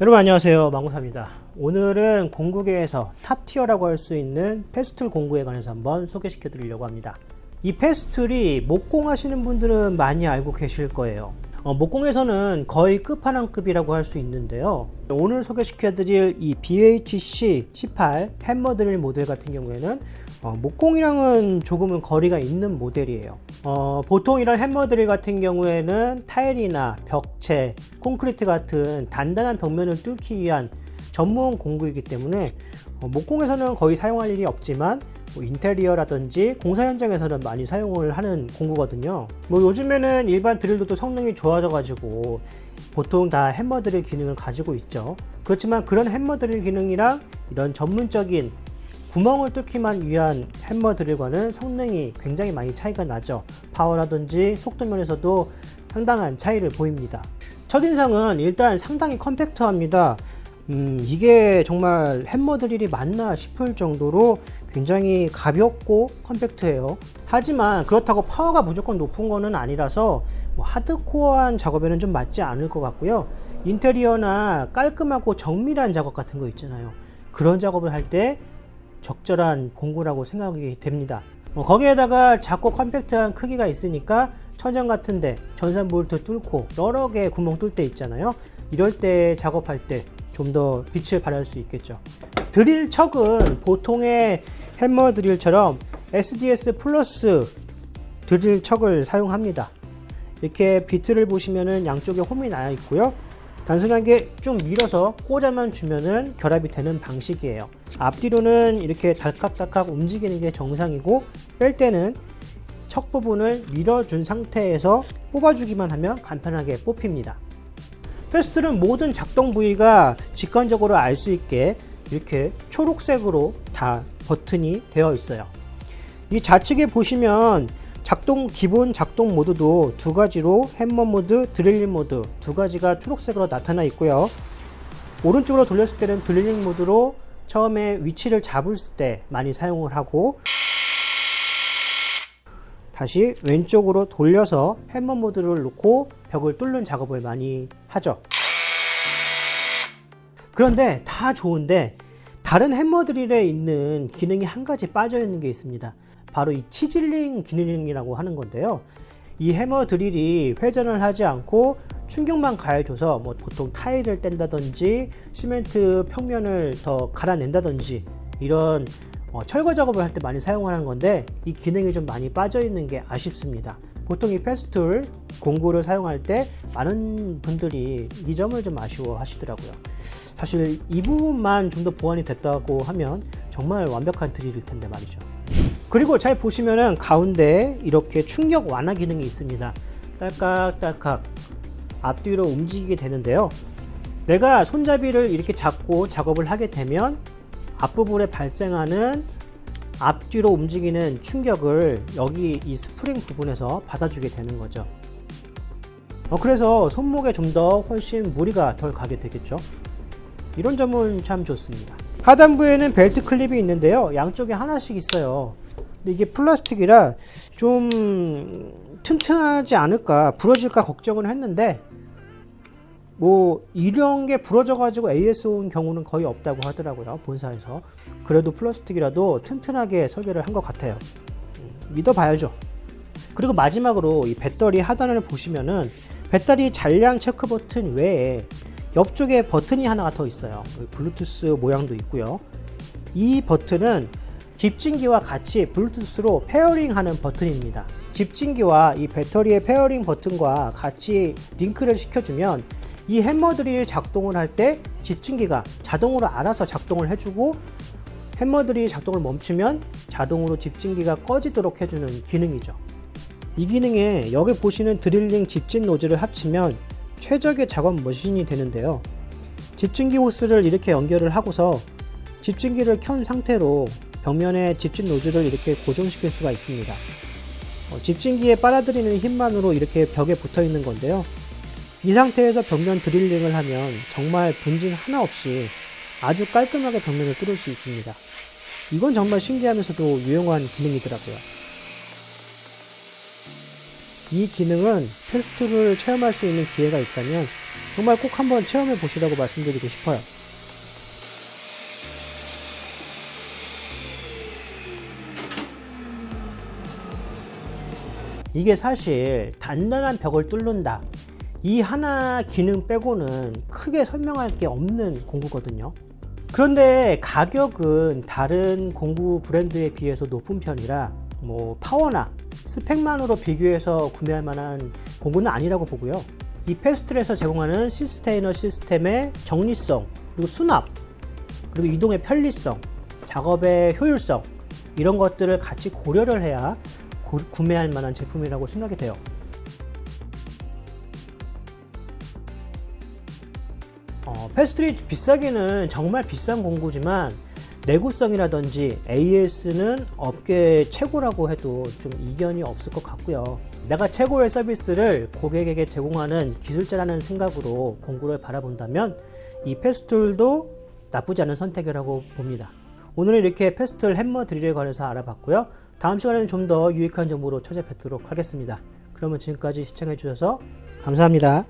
여러분 안녕하세요, 망구사입니다. 오늘은 공구계에서 탑티어라고 할 수 있는 패스툴 공구에 관해서 한번 소개시켜 드리려고 합니다. 이 패스툴이 목공 하시는 분들은 많이 알고 계실 거예요. 목공에서는 거의 끝판왕급이라고 할 수 있는데요. 오늘 소개시켜 드릴 이 BHC18 해머 드릴 모델 같은 경우에는 목공이랑은 조금은 거리가 있는 모델이에요. 보통 이런 해머 드릴 같은 경우에는 타일이나 벽체, 콘크리트 같은 단단한 벽면을 뚫기 위한 전문 공구이기 때문에 목공에서는 거의 사용할 일이 없지만 인테리어라든지 공사 현장에서는 많이 사용을 하는 공구거든요. 요즘에는 일반 드릴도 성능이 좋아져 가지고 보통 다 해머 드릴 기능을 가지고 있죠. 그렇지만 그런 해머 드릴 기능이랑 이런 전문적인 구멍을 뚫기만 위한 해머 드릴과는 성능이 굉장히 많이 차이가 나죠. 파워라든지 속도 면에서도 상당한 차이를 보입니다. 첫인상은 일단 상당히 컴팩트합니다. 이게 정말 해머 드릴이 맞나 싶을 정도로 굉장히 가볍고 컴팩트해요. 하지만 그렇다고 파워가 무조건 높은 거는 아니라서 하드코어한 작업에는 좀 맞지 않을 것 같고요. 인테리어나 깔끔하고 정밀한 작업 같은 거 있잖아요. 그런 작업을 할 때 적절한 공구라고 생각이 됩니다. 거기에다가 작고 컴팩트한 크기가 있으니까 천장 같은데 전산 볼트 뚫고 여러 개 구멍 뚫 때 있잖아요. 이럴 때 작업할 때 좀 더 빛을 발할 수 있겠죠. 드릴 척은 보통의 해머 드릴처럼 SDS 플러스 드릴 척을 사용합니다. 이렇게 비트를 보시면은 양쪽에 홈이 나 있고요. 단순하게 쭉 밀어서 꽂아만 주면은 결합이 되는 방식이에요. 앞뒤로는 이렇게 달칵달칵 움직이는 게 정상이고, 뺄 때는 척 부분을 밀어준 상태에서 뽑아주기만 하면 간편하게 뽑힙니다. 패스툴은 모든 작동 부위가 직관적으로 알 수 있게 이렇게 초록색으로 다 버튼이 되어 있어요. 이 좌측에 보시면 기본 작동 모드도 두 가지로 해머 모드, 드릴링 모드 두 가지가 초록색으로 나타나 있고요. 오른쪽으로 돌렸을 때는 드릴링 모드로 처음에 위치를 잡을 때 많이 사용을 하고, 다시 왼쪽으로 돌려서 해머 모드를 놓고 벽을 뚫는 작업을 많이 하죠. 그런데 다 좋은데 다른 해머 드릴에 있는 기능이 한 가지 빠져 있는 게 있습니다. 바로 이 치질링 기능이라고 하는 건데요. 이 해머 드릴이 회전을 하지 않고 충격만 가해줘서 보통 타일을 뗀다든지 시멘트 평면을 더 갈아낸다든지 이런 철거 작업을 할 때 많이 사용하는 건데, 이 기능이 좀 많이 빠져 있는 게 아쉽습니다. 보통 이 패스툴 공구를 사용할 때 많은 분들이 이 점을 좀 아쉬워 하시더라고요. 사실 이 부분만 좀 더 보완이 됐다고 하면 정말 완벽한 드릴일 텐데 말이죠. 그리고 잘 보시면은 가운데 이렇게 충격 완화 기능이 있습니다. 딸깍딸깍 앞뒤로 움직이게 되는데요. 내가 손잡이를 이렇게 잡고 작업을 하게 되면 앞부분에 발생하는 앞뒤로 움직이는 충격을 여기 이 스프링 부분에서 받아주게 되는 거죠. 그래서 손목에 좀 더 훨씬 무리가 덜 가게 되겠죠. 이런 점은 참 좋습니다. 하단부에는 벨트 클립이 있는데요. 양쪽에 하나씩 있어요. 근데 이게 플라스틱이라 좀 튼튼하지 않을까, 부러질까 걱정을 했는데 이런 게 부러져 가지고 AS 온 경우는 거의 없다고 하더라고요, 본사에서. 그래도 플라스틱이라도 튼튼하게 설계를 한 것 같아요. 믿어봐야죠. 그리고 마지막으로 이 배터리 하단을 보시면은 배터리 잔량 체크 버튼 외에 옆쪽에 버튼이 하나가 더 있어요. 블루투스 모양도 있고요. 이 버튼은 집진기와 같이 블루투스로 페어링 하는 버튼입니다. 집진기와 이 배터리의 페어링 버튼과 같이 링크를 시켜주면 이 해머 드릴이 작동을 할 때 집진기가 자동으로 알아서 작동을 해주고, 해머 드릴이 작동을 멈추면 자동으로 집진기가 꺼지도록 해주는 기능이죠. 이 기능에 여기 보시는 드릴링 집진 노즐을 합치면 최적의 작업 머신이 되는데요. 집진기 호스를 이렇게 연결을 하고서 집진기를 켠 상태로 벽면에 집진 노즐을 이렇게 고정시킬 수가 있습니다. 집진기에 빨아들이는 힘만으로 이렇게 벽에 붙어 있는 건데요. 이 상태에서 벽면 드릴링을 하면 정말 분진 하나 없이 아주 깔끔하게 벽면을 뚫을 수 있습니다. 이건 정말 신기하면서도 유용한 기능이더라고요. 이 기능은 패스툴을 체험할 수 있는 기회가 있다면 정말 꼭 한번 체험해 보시라고 말씀드리고 싶어요. 이게 사실 단단한 벽을 뚫는다, 이 하나 기능 빼고는 크게 설명할 게 없는 공구거든요. 그런데 가격은 다른 공구 브랜드에 비해서 높은 편이라 파워나 스펙만으로 비교해서 구매할 만한 공구는 아니라고 보고요. 이 페스툴에서 제공하는 시스테이너 시스템의 정리성, 그리고 수납, 그리고 이동의 편리성, 작업의 효율성, 이런 것들을 같이 고려를 해야 구매할 만한 제품이라고 생각이 돼요. 페스툴이 비싸기는 정말 비싼 공구지만 내구성이라든지 AS는 업계 최고라고 해도 좀 이견이 없을 것 같고요. 내가 최고의 서비스를 고객에게 제공하는 기술자라는 생각으로 공구를 바라본다면 이 페스툴도 나쁘지 않은 선택이라고 봅니다. 오늘은 이렇게 페스툴 햄머 드릴에 관해서 알아봤고요. 다음 시간에는 좀 더 유익한 정보로 찾아뵙도록 하겠습니다. 그러면 지금까지 시청해 주셔서 감사합니다.